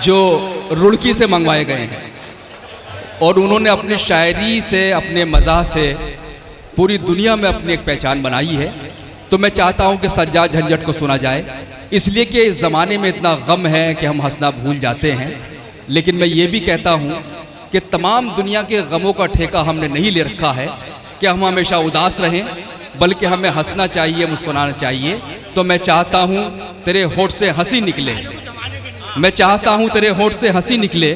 जो रुड़की से मंगवाए गए हैं और उन्होंने अपनी शायरी से, अपने मज़ाह से पूरी दुनिया में अपनी एक पहचान बनाई है। तो मैं चाहता हूं कि सज्जाद झंझट को सुना जाए, इसलिए कि इस ज़माने में इतना गम है कि हम हंसना भूल जाते हैं। लेकिन मैं ये भी कहता हूं कि तमाम दुनिया के गमों का ठेका हमने नहीं ले रखा है कि हम हमेशा उदास रहें, बल्कि हमें हंसना चाहिए, मुस्कुराना चाहिए। तो मैं चाहता हूं तेरे होठ से हंसी निकले, मैं चाहता हूं तेरे होठ से हंसी निकले,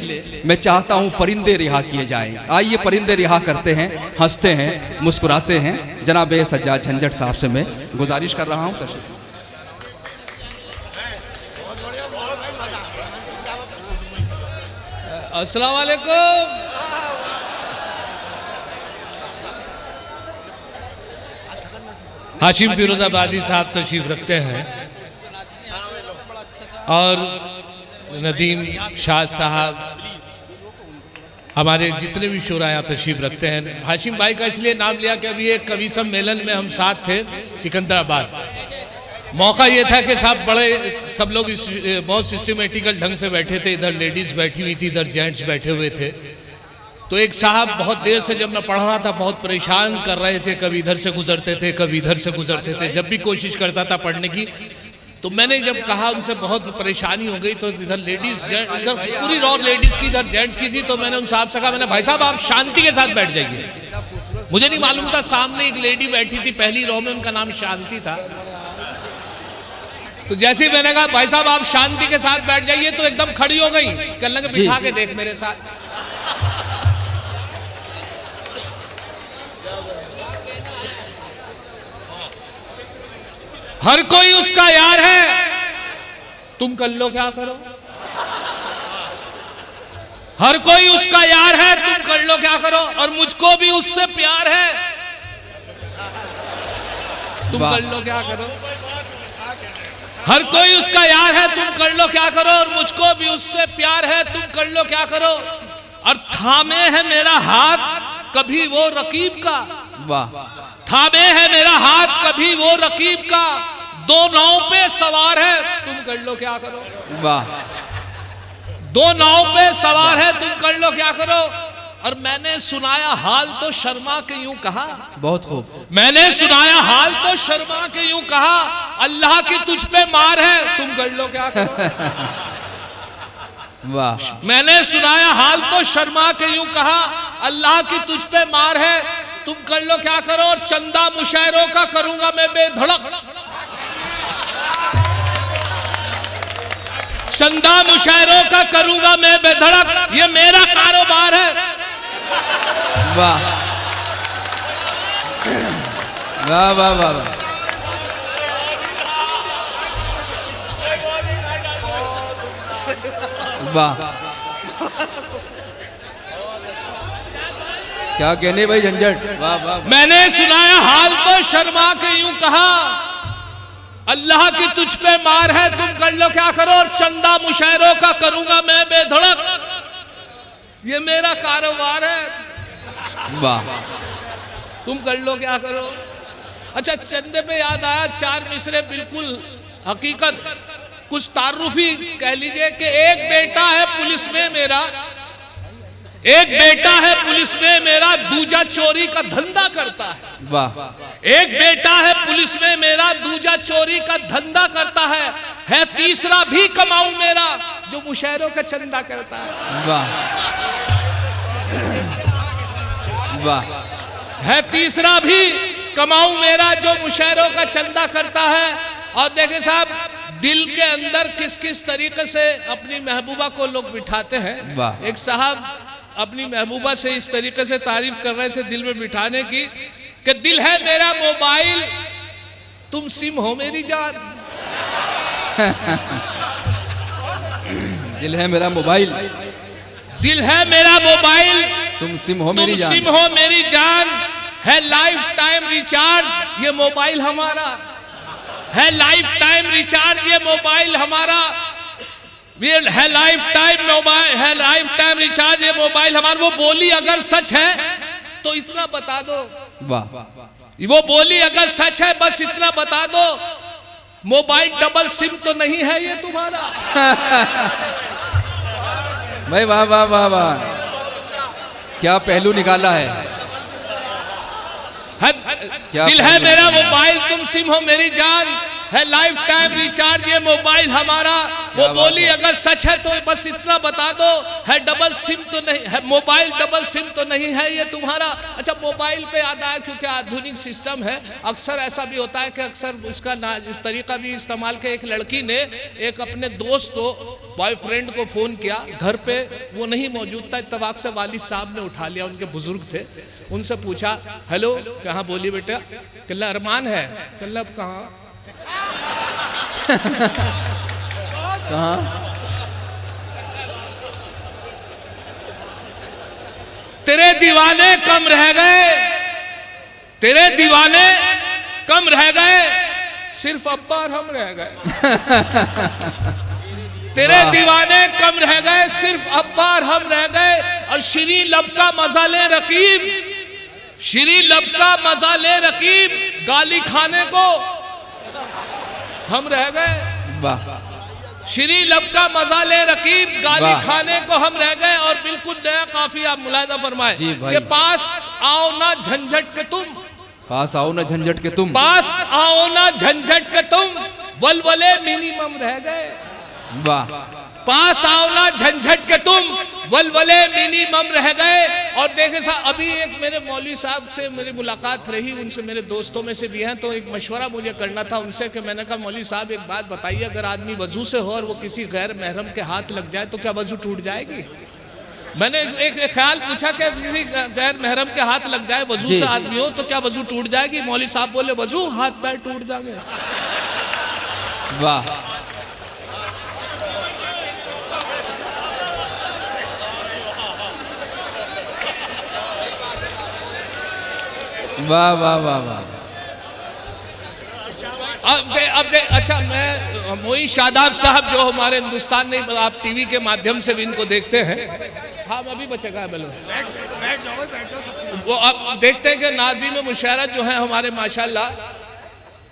मैं चाहता हूं परिंदे रिहा किए जाएं। आइए परिंदे रिहा करते हैं, हंसते हैं, मुस्कुराते हैं। जनाब सज्जाद झंझट साहब से मैं गुजारिश कर रहा हूं तशरीफ। अस्सलाम वालेकुम। हाशिम फिरोजाबादी साहब तशरीफ रखते हैं और नदीम शाह साहब, हमारे जितने भी शोरा यहाँ तशरीफ रखते हैं। हाशिम भाई का इसलिए नाम लिया कि अभी एक कवि सम्मेलन में हम साथ थे सिकंदराबाद। मौका ये था कि साहब बड़े सब लोग बहुत सिस्टमेटिकल ढंग से बैठे थे, इधर लेडीज़ बैठी हुई थी, इधर जेंट्स बैठे हुए थे। तो एक साहब बहुत देर से जब मैं पढ़ रहा था बहुत परेशान कर रहे थे, कभी इधर से गुजरते थे, कभी इधर से गुजरते थे। जब भी कोशिश करता था पढ़ने की, तो मैंने जब कहा उनसे बहुत परेशानी हो गई, तो इधर लेडीज़, इधर पूरी रॉ लेडीज़ की, इधर जेंट्स की थी। तो मैंने उन साहब से कहा, मैंने भाई साहब आप शांति के साथ बैठ जाइए। मुझे नहीं मालूम था सामने एक लेडी बैठी थी पहली रॉ में, उनका नाम शांति था। तो जैसे ही मैंने कहा भाई साहब आप शांति के साथ बैठ जाइए, तो एकदम खड़ी हो गई, कहने लगे बिठा के देख मेरे साथ। हर कोई उसका यार है, तुम कर लो क्या करो। हर कोई उसका यार है, तुम कर लो क्या करो। और मुझको भी उससे प्यार है, तुम कर लो क्या करो। हर कोई उसका यार है, तुम कर लो क्या करो। और मुझको भी उससे प्यार है, तुम कर लो क्या करो। और थामे है मेरा हाथ कभी वो रकीब का, वाह। थामे है मेरा हाथ कभी वो रकीब का, दो नाव पे सवार है, तुम कर लो क्या करो। वाह। दो नाव पे सवार है, तुम कर लो क्या करो। और मैंने सुनाया हाल तो शर्मा के यूं कहा, बहुत खूब। मैंने सुनाया हाल तो शर्मा के यूं कहा, अल्लाह की तुझ पे मार है, तुम कर लो क्या करो। वाह। मैंने सुनाया हाल तो शर्मा के यूं कहा, अल्लाह की तुझ पे मार है, तुम कर लो क्या करो। और चंदा मुशायरों का करूंगा मैं बेधड़क, चंदा मुशायरों का करूंगा मैं बेधड़क, ये मेरा कारोबार है। वाह वाह वाह वाह। वाह, क्या कहने भाई झंझट। वाह वाह। मैंने सुनाया हाल तो शर्मा के यूं कहा, अल्लाह की तुझ पे मार है, तुम कर लो क्या करो। और चंदा मुशायरों का करूंगा मैं बेधड़क, ये मेरा कारोबार है। वाह। तुम कर लो क्या करो। अच्छा, चंदे पे याद आया, चार मिसरे बिल्कुल हकीकत, कुछ तारुफी कह लीजिए कि एक बेटा है पुलिस में मेरा, एक बेटा है पुलिस में मेरा, दूजा चोरी का धंधा करता है। वाह। एक बेटा है पुलिस में मेरा, दूजा चोरी का धंधा करता है तीसरा भी कमाऊं मेरा, जो मुशायरों का चंदा करता है। वाह वाह। है तीसरा भी कमाऊं मेरा, जो मुशायरों का चंदा करता है। और देखे साहब, दिल के अंदर किस किस तरीके से अपनी महबूबा को लोग बिठाते हैं। वाह। एक साहब अपनी महबूबा से इस तरीके से तारीफ कर रहे थे दिल में बिठाने की, कि दिल है मेरा मोबाइल, तुम सिम हो मेरी जान। दिल है मेरा मोबाइल, दिल है मेरा मोबाइल, तुम सिम हो मेरी जान। तुम सिम हो मेरी जान। है लाइफ टाइम रिचार्ज ये मोबाइल हमारा, है लाइफ टाइम रिचार्ज ये मोबाइल हमारा। है लाइफ टाइम मोबाइल, है लाइफ टाइम रिचार्ज ये मोबाइल हमारा। वो बोली अगर सच है तो इतना बता दो। वाह। वो बोली अगर सच है बस इतना बता दो, मोबाइल डबल सिम तो नहीं है ये तुम्हारा। भाई वाह वाह वाह वाह, क्या पहलू निकाला है। क्या दिल है पहलू मेरा निकाला। मोबाइल, तुम सिम हो मेरी जान, है लाइफ टाइम रिचार्ज ये मोबाइल हमारा। वो क्या बात बोली है। अगर सच है तो बस इतना बता दो, है डबल सिम तो नहीं है, मोबाइल डबल सिम तो नहीं है ये तुम्हारा। अच्छा, मोबाइल पे याद आया क्योंकि आधुनिक सिस्टम है, अक्सर ऐसा भी होता है कि अक्सर उसका तरीका भी इस्तेमाल किया। एक लड़की ने एक अपने दोस्त को, बॉयफ्रेंड को फ़ोन किया, घर पे वो नहीं मौजूद था, इत्तेफाक से वालिद साहब ने उठा लिया, उनके बुजुर्ग थे। उनसे पूछा हेलो, कहाँ, बोली बेटा, कल्ला अरमान है, कल्ला अब कहाँ, कहाँ? तेरे दीवाने कम रह गए, तेरे दीवाने कम रह गए, सिर्फ अब्बा और हम रह गए। तेरे दीवाने कम रह गए, सिर्फ अब्बा और हम रह गए। और श्री लब का मजा ले रकीब, श्री लब का मजा ले रकीब, गाली खाने को हम रह गए। वाह, श्री लब का मजा ले रकीब, गाली वाह। खाने को हम रह गए। और बिल्कुल नया काफी आप मुलाहिजा फरमाए जी भाई। कि पास आओ ना झंझट के तुम, पास आओ ना झंझट के तुम, पास आओ ना झंझट के तुम, वलवले मिनिमम रह गए। वाह, पास आओ ना झंझट के तुम, वलवले मिनिमम रह गए। और देखे साहब, अभी एक मेरे मौलवी साहब से मेरी मुलाकात रही, उनसे, मेरे दोस्तों में से भी हैं, तो एक मशवरा मुझे करना था उनसे कि मैंने कहा मौलवी साहब एक बात बताइए, अगर आदमी वजू से हो और वो किसी गैर महरम के हाथ लग जाए तो क्या वजू टूट जाएगी? मैंने एक ख्याल पूछा कि किसी गैर महरम के हाथ लग जाए, वजू जी। से आदमी हो, तो क्या वजू टूट जाएगी? मौलवी साहब बोले वजू, हाथ पैर टूट जाएंगे। वाह, वाह वाह वाह वाह। अच्छा, मैं मोइन शादाब साहब जो हमारे हिंदुस्तान में, आप टीवी के माध्यम से भी इनको देखते हैं। हाँ, अभी बचेगा बोलो। वो आप देखते हैं कि नाज़िम मुशायरा जो है हमारे माशाल्लाह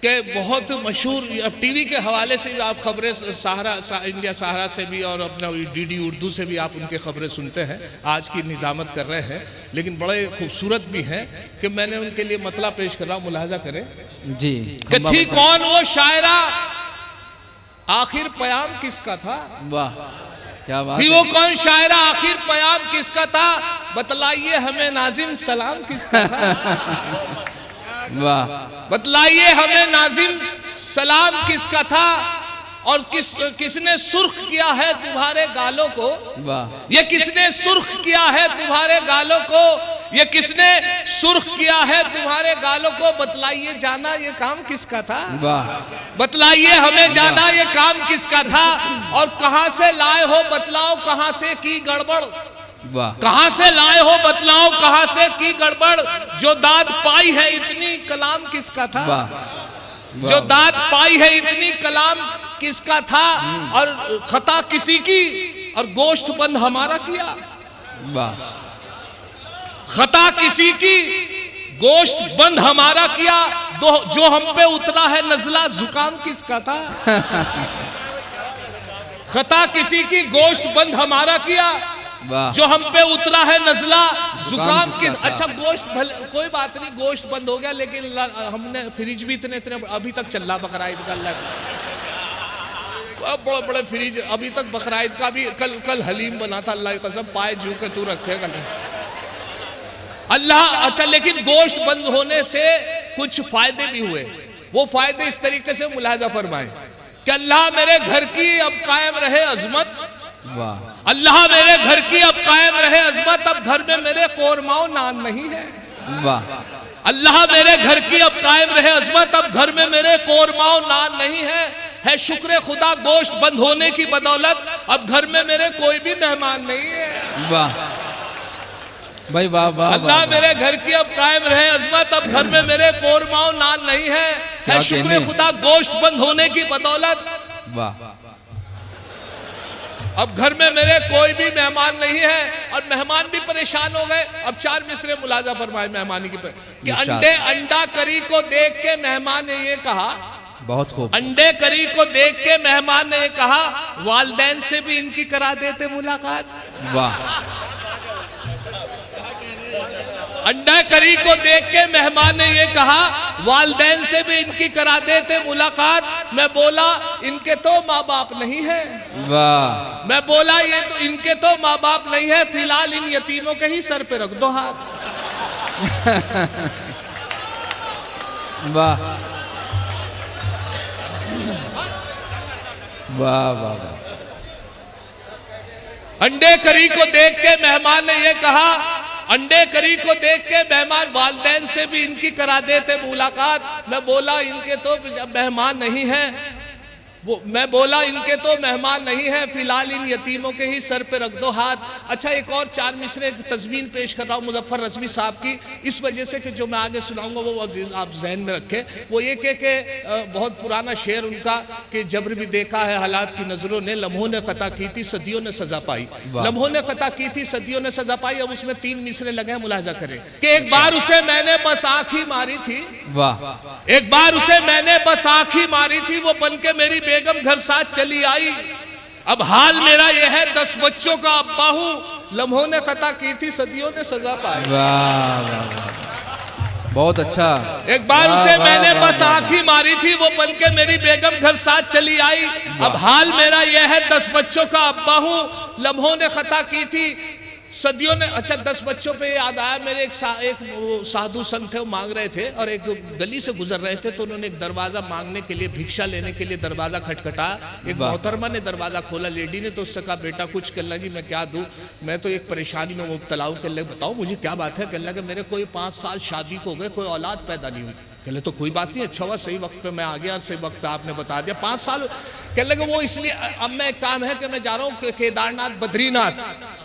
के बहुत मशहूर, अब टीवी के हवाले से भी आप खबरें इंडिया सहारा से भी और अपना डीडी उर्दू से भी आप उनके खबरें सुनते हैं। आज की निज़ामत कर रहे हैं, लेकिन बड़े खूबसूरत भी हैं कि मैंने उनके लिए मतला पेश कर रहा हूँ, मुलाहाजा करें जी। कि थी कौन वो शायरा, आखिर पयाम किसका था? वाह, क्या बात थी है। वो कौन शायरा, आखिर पयाम किसका था? बतलाइए हमें नाजिम, सलाम किसका था? वाह, बतलाइए हमें नाजिम, सलाम किसका था? और किसने सुर्ख किया है तुम्हारे गालों को? वाह, ये किसने सुर्ख किया है तुम्हारे गालों को? ये किसने सुर्ख किया है तुम्हारे गालों को? बतलाइए जाना ये काम किसका था? वाह, बतलाइए हमें जाना ये काम किसका था? और कहां से लाए हो बतलाओ, कहां से की गड़बड़? वाह, कहां से लाए हो बतलाओ, कहां से की गड़बड़? जो दाद पाई है इतनी, कलाम किसका था? वाह, जो दाद पाई है इतनी, कलाम किसका था? और खता किसी की और गोश्त बंद हमारा किया। वाह, खता किसी की, गोश्त बंद हमारा किया। जो हम पे उतरा है नजला, जुकाम किसका था? खता किसी की, गोश्त बंद हमारा किया। वाह, जो हम पे उतरा है नजला, जुकाम किस? किसका था? अच्छा, गोश्त भले कोई बात नहीं, गोश्त बंद हो गया, लेकिन हमने फ्रिज भी इतने अभी तक चल रहा बकराईद का, बड़े बड़े फ्रिज अभी तक बकराईद का भी। कल हलीम बना था, अल्लाह की कसम, पाए जू के तू रखेगा नहीं अल्लाह। अच्छा, लेकिन गोश्त बंद होने से कुछ फायदे भी हुए। वो फायदे इस तरीके से मुलाहिजा फरमाए कि अल्लाह मेरे घर की अब कायम रहे अजमत, वाह, अल्लाह मेरे घर की अब कायम रहे अजमत, अब घर में मेरे कोरमाओ नान नहीं है। वाह, अल्लाह मेरे घर की अब कायम रहे अजमत, अब घर में मेरे कोरमाओ नान नहीं है शुक्र खुदा गोश्त बंद होने की बदौलत अब घर में मेरे कोई भी मेहमान नहीं है। वाह भाई, वाह वाह। अल्लाह मेरे घर की अब कायम रहे अजमत, अब घर में मेरे कोरमाओ नान नहीं है शुक्र खुदा गोश्त बंद होने की बदौलत। वाह, अब घर में मेरे कोई भी मेहमान नहीं है। और मेहमान भी परेशान हो गए। अब 4 मिसरे मुलाजा फरमाए मेहमानी की कि अंडा करी को देख के मेहमान ने ये कहा, बहुत खूब। अंडे करी को देख के मेहमान ने कहा वालदैन से भी इनकी करा देते मुलाकात। वाह। अंडा करी को देख के मेहमान ने ये कहा वालदैन से भी इनकी करा देते मुलाकात। मैं बोला इनके तो माँ बाप नहीं है। वाह। मैं बोला ये तो इनके तो माँ बाप नहीं है, फिलहाल इन यतीमों के ही सर पे रख दो हाथ। वाह वाह वाह वाह। अंडे करी को देख के मेहमान ने ये कहा, अंडे करी को देख के मेहमान वालदैन से भी इनकी करा देते मुलाकात। मैं बोला इनके तो मेहमान नहीं है, मैं बोला इनके तो मेहमान नहीं है, फिलहाल इन यतीमों के ही सर पे रख दो हाथ। अच्छा, एक और 4 मिसरे तस्वीर पेश कर रहा हूँ मुजफ्फर रज़वी साहब की, इस वजह से कि जो मैं आगे सुनाऊंगा वो आप जहन में रखें। वो ये कि बहुत पुराना शेर उनका कि जबर भी देखा है हालात की नज़रों ने, लम्हों ने ख़ता की थी सदियों ने सज़ा पाई। लम्हों ने ख़ता की थी सदियों ने सज़ा पाई। अब उसमें 3 मिसरे लगे हैं, मुलाहिजा करें कि एक बार उसे मैंने बस आँख ही मारी थी। वाह। एक बार उसे मैंने बस आँख ही मारी थी, वो बन के मेरी बेगम घर साथ चली आई। अब हाल मेरा यह है 10 बच्चों का अब्बा हूं, लम्हों ने खता की थी सदियों ने सजा पाई। वाह वाह, बहुत अच्छा। एक बार उसे मैंने बस आँख ही मारी थी, वो बन के मेरी बेगम घर साथ चली आई। अब हाल मेरा यह है 10 बच्चों का अब्बा हूं, लम्हों ने खता की थी सदियों ने। अच्छा, 10 बच्चों पे याद आया, मेरे एक साधु संत थे, वो मांग रहे थे और एक गली से गुजर रहे थे, तो उन्होंने एक दरवाज़ा मांगने के लिए, भिक्षा लेने के लिए दरवाज़ा खटखटाया। एक मोहतरमा ने दरवाज़ा खोला, लेडी ने, तो उससे कहा बेटा कुछ कहने लगी मैं क्या दूँ, मैं तो एक परेशानी में मुब्तला हूँ। कहने लगे बताओ मुझे क्या बात है। कहने लगे मेरे कोई 5 साल शादी को हो गए, कोई औलाद पैदा नहीं हुई। कहले तो कोई बात नहीं, अच्छा हुआ सही वक्त पे मैं आ गया और सही वक्त पे आपने बता दिया 5 साल। कहने लगे वो इसलिए, अब मैं एक काम है कि मैं जा रहा हूँ केदारनाथ बद्रीनाथ,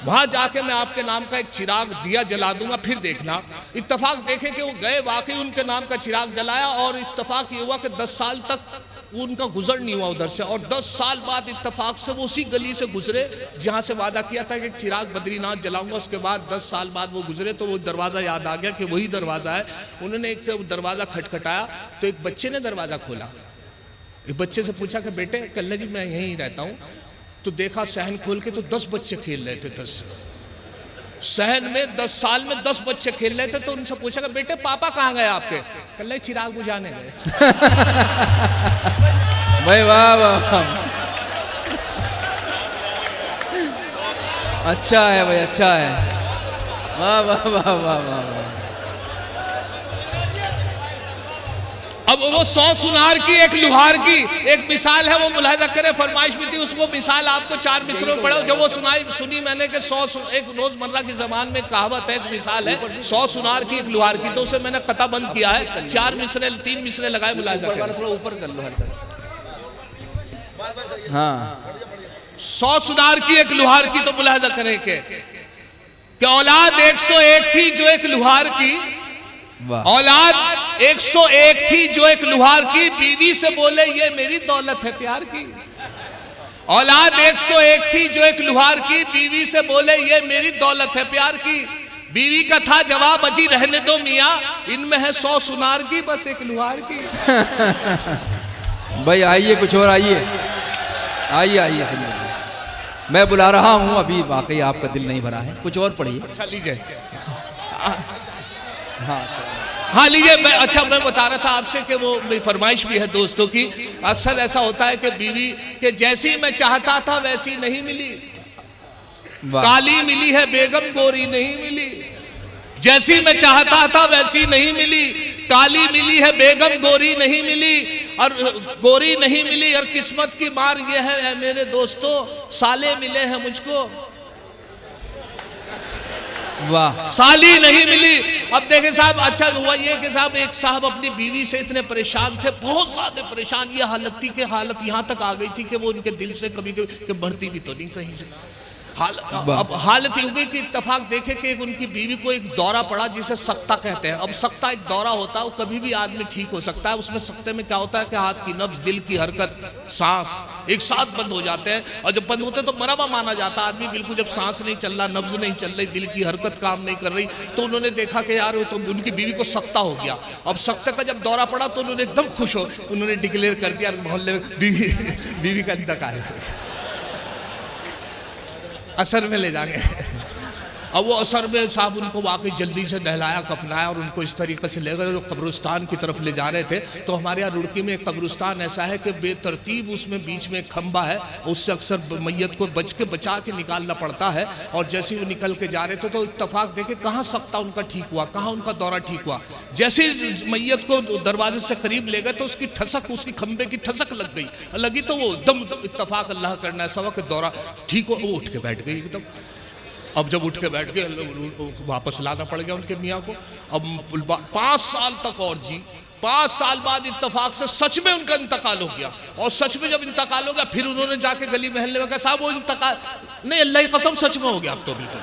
वहां जाके मैं आपके नाम का एक चिराग दिया जला दूंगा, फिर देखना। इत्तेफाक देखे कि वो गए, वाकई उनके नाम का चिराग जलाया, और इत्तेफाक ये हुआ कि 10 साल तक उनका गुजर नहीं हुआ उधर से, और 10 साल बाद इत्तेफाक से वो उसी गली से गुजरे जहां से वादा किया था कि एक चिराग बद्रीनाथ जलाऊंगा। उसके बाद 10 साल बाद वो गुजरे, तो वो दरवाज़ा याद आ गया कि वही दरवाज़ा है। उन्होंने एक दरवाज़ा खटखटाया, तो एक बच्चे ने दरवाज़ा खोला। एक बच्चे से पूछा कि बेटे, कल्ले जी मैं यहीं रहता हूँ। तो देखा सहन खोल के, तो 10 बच्चे खेल रहे थे। 10 सहन में 10 साल में 10 बच्चे खेल रहे थे। तो उनसे पूछा कि बेटे पापा कहाँ गए आपके? कल चिराग बुझाने गए। भाई वाह वाह, अच्छा है भाई, अच्छा है। वाह वाह वाह वाह वाह। अब वो 100 सुनार की एक लुहार की एक मिसाल है, वो मुलाहिजा करें, फरमाइश भी थी उसको मिसाल आपको 4 मिसरों में पढ़ो। जब वो सुनी मैंने कि 100 एक रोजमर्रा की जबान में कहावत है, एक मिसाल है 100 सुनार की एक लुहार की, तो उसे मैंने कता बंद किया है। 4 मिसरे 3 मिसरे लगाए, मुलाहिजा करें। थोड़ा ऊपर कर लो हल्का। हाँ, 100 सुनार की एक लुहार की, तो मुलाहिजा करें कि औलाद 101 थी जो एक लुहार की, औलाद 101 थी जो एक लुहार की, बीवी से बोले ये मेरी दौलत है प्यार की। औलाद 101 थी जो एक लुहार की, बीवी से बोले ये मेरी दौलत है प्यार की। बीवी का था जवाब अजी रहने दो मियाँ, इनमें है 100 सुनार की बस एक लुहार की। भाई आइए, कुछ और आइए, आइए आइए, मैं बुला रहा हूँ अभी, वाकई आपका दिल नहीं भरा है, कुछ और पढ़िए। अच्छा लीजिए, हाँ लीजिए। अच्छा मैं बता रहा था आपसे कि वो मेरी फरमाइश भी है दोस्तों की। अक्सर ऐसा होता है कि बीवी के जैसी मैं चाहता था वैसी नहीं मिली, काली मिली है बेगम गोरी नहीं मिली। जैसी मैं चाहता था वैसी नहीं मिली, काली मिली है बेगम गोरी नहीं मिली, और गोरी नहीं मिली, और किस्मत की मार ये है मेरे दोस्तों साले मिले हैं मुझको, वाह, साली नहीं मिली। अब देखें साहब, अच्छा हुआ ये कि साहब एक साहब अपनी बीवी से इतने परेशान थे, बहुत ज्यादा परेशान, ये हालत थी कि हालत यहाँ तक आ गई थी कि वो उनके दिल से कभी कभी बढ़ती भी तो नहीं कहीं से। अब हालत ये हो गई कि इत्तेफाक देखे कि उनकी बीवी को एक दौरा पड़ा जिसे सक्ता कहते हैं। अब सक्ता एक दौरा होता है, वो कभी भी आदमी ठीक हो सकता है। उसमें सक्ते में क्या होता है कि हाथ की नब्ज, दिल की हरकत, सांस एक साथ बंद हो जाते हैं, और जब बंद होते हैं तो मरा हुआ माना जाता है आदमी। बिल्कुल जब सांस नहीं चल रहा, नब्ज नहीं चल रही, दिल की हरकत काम नहीं कर रही, तो उन्होंने देखा कि यार तो उनकी बीवी को सक्ता हो गया। अब सक्ते का जब दौरा पड़ा तो उन्होंने एकदम खुश हो, उन्होंने डिक्लेयर कर दिया मोहल्ले में बीवी का इंतकाल असर में ले जाएंगे। अब वो असर में साहब उनको वाकई जल्दी से नहलाया कफनाया और उनको इस तरीके से ले गए जो कब्रिस्तान की तरफ ले जा रहे थे। तो हमारे यहाँ रुड़की में एक कब्रिस्तान ऐसा है कि बेतरतीब उसमें बीच में एक खंबा है, उससे अक्सर मैयत को बचा के निकालना पड़ता है। और जैसे ही वो निकल के जा रहे थे तो इत्तेफाक देखे कहाँ सकता उनका ठीक हुआ, कहाँ उनका दौरा ठीक हुआ। जैसे मैयत को दरवाजे से करीब ले गए तो उसकी ठसक, उसकी खंबे की ठसक लगी तो वो एकदम इत्तेफाक अल्लाह करना ऐसा हुआ कि दौरा ठीक हो, वो उठ के बैठ गई एकदम। अब जब उठ के बैठ गए वापस लाना पड़ गया उनके मियाँ को। अब 5 साल तक और जी, 5 साल बाद इत्तेफाक से सच में उनका इंतकाल हो गया। और सच में जब इंतकाल हो गया फिर उन्होंने जाके गली मोहल्ले में कहा साहब वो इंतकाल नहीं, अल्लाह की कसम सच में हो गया अब तो बिल्कुल।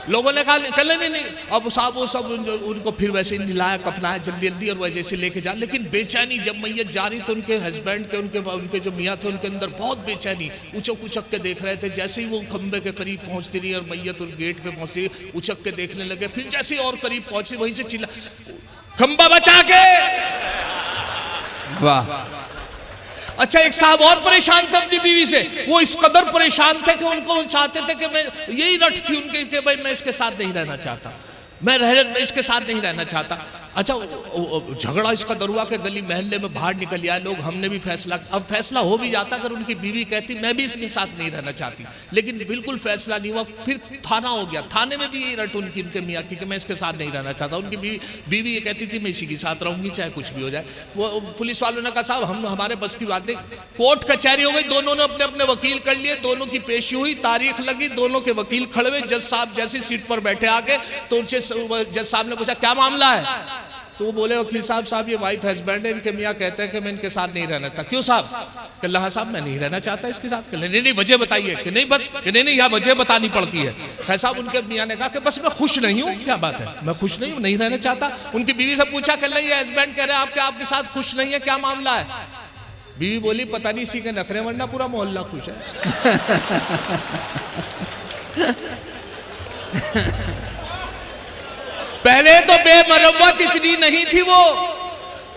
लोगों ने कहा नहीं, अब साहब वो सब उनको फिर वैसे निलाया कफनाया जल्दी जल्दी और वजह से लेके जा। लेकिन बेचैनी जब मैयत जा रही तो उनके हस्बैंड के उनके जो मियाँ थे उनके अंदर बहुत बेचैनी, उचक उचक के देख रहे थे। जैसे ही वो खंबे के करीब पहुंचती रही और मैयत उन गेट पे पहुंचती रही, उचक के देखने लगे। फिर जैसे ही और करीब पहुंची वहीं से चिल्ला खंबा बचा के। वाह। अच्छा एक साहब और परेशान थे अपनी बीवी से, वो इस कदर परेशान थे कि उनको चाहते थे कि मैं यही रट थी उनके कि भाई मैं इसके साथ नहीं रहना चाहता, मैं इसके साथ नहीं रहना चाहता। अच्छा झगड़ा इसका दरुआ के गली महल्ले में बाहर निकल आया लोग, हमने भी फैसला, अब फैसला हो भी जाता अगर उनकी बीवी कहती मैं भी इसके साथ नहीं रहना चाहती, लेकिन बिल्कुल फैसला नहीं हुआ। फिर थाना हो गया, थाने में भी यही रट उनकी उनके मियाँ की कि मैं इसके साथ नहीं रहना चाहता। उनकी बीवी ये कहती थी मैं इसी के साथ रहूंगी चाहे कुछ भी हो जाए। वो पुलिस वालों ने कहा साहब हम हमारे बस की बात नहीं। कोर्ट कचहरी हो गई, दोनों ने अपने अपने वकील कर लिए, दोनों की पेशी हुई, तारीख लगी, दोनों के वकील खड़े हुए। जज साहब जैसी सीट पर बैठे आके तो उनसे जज साहब ने पूछा क्या मामला है। तो वो बोले वकील साहब ये वाइफ हस्बैंड है, इनके मियाँ कहते हैं कि मैं इनके साथ नहीं रहना चाहता। क्यों साहब? कल हाँ साहब मैं नहीं रहना चाहता इसके साथ। कल नहीं वजह बताइए। कि नहीं बस कि नहीं यहाँ वजह बतानी पड़ती है। खैर साहब उनके मियाँ ने कहा कि बस मैं खुश नहीं हूँ। क्या बात है? मैं खुश नहीं हूँ, नहीं रहना चाहता। उनकी बीवी से पूछा कल नहीं, ये हस्बैंड कह रहे हैं आपके साथ खुश नहीं है, क्या मामला है? बीवी बोली पता नहीं इसी के नखरे वरना पूरा मोहल्ला खुश है। पहले तो बेमरवत इतनी नहीं थी वो,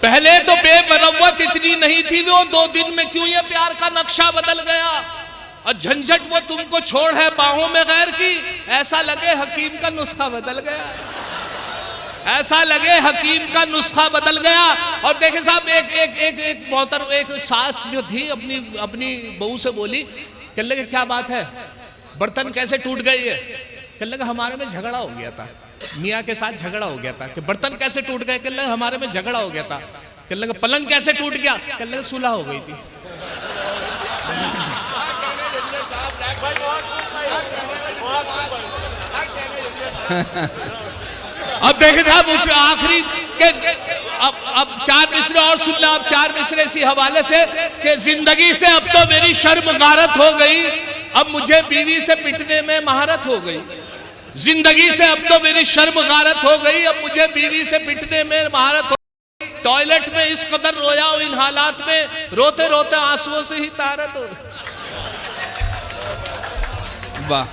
पहले तो बेमरवत इतनी नहीं थी वो, 2 दिन में क्यों ये प्यार का नक्शा बदल गया। और झंझट वो तुमको छोड़ है बाहों में गैर की, ऐसा लगे हकीम का नुस्खा बदल गया, ऐसा लगे हकीम का नुस्खा बदल गया। और देखे साहब एक मोहतर एक सास जो थी अपनी बहू से बोली, कहने लगे क्या बात है, बर्तन कैसे टूट गई है? कहने लगे हमारे में झगड़ा हो गया था, मियाँ के साथ झगड़ा हो गया था। कि बर्तन कैसे टूट गए? कहने लगे हमारे में झगड़ा हो गया था। कहने लगे पलंग कैसे टूट गया? कहने लगे सुलह हो गई थी। अब देखे साहब उस आखिरी के अब 4 मिसरे और सुन लो। अब 4 मिसरे इसी हवाले से कि जिंदगी से अब तो मेरी शर्म गारत हो गई, अब मुझे बीवी से पिटने में महारत हो गई। जिंदगी से अब तो मेरी शर्म गारत हो गई, अब मुझे बीवी से पिटने में महारत हो गई। टॉयलेट में इस कदर रोया हूं इन हालात में, रोते रोते आंसुओं से ही तारत हो। वाह।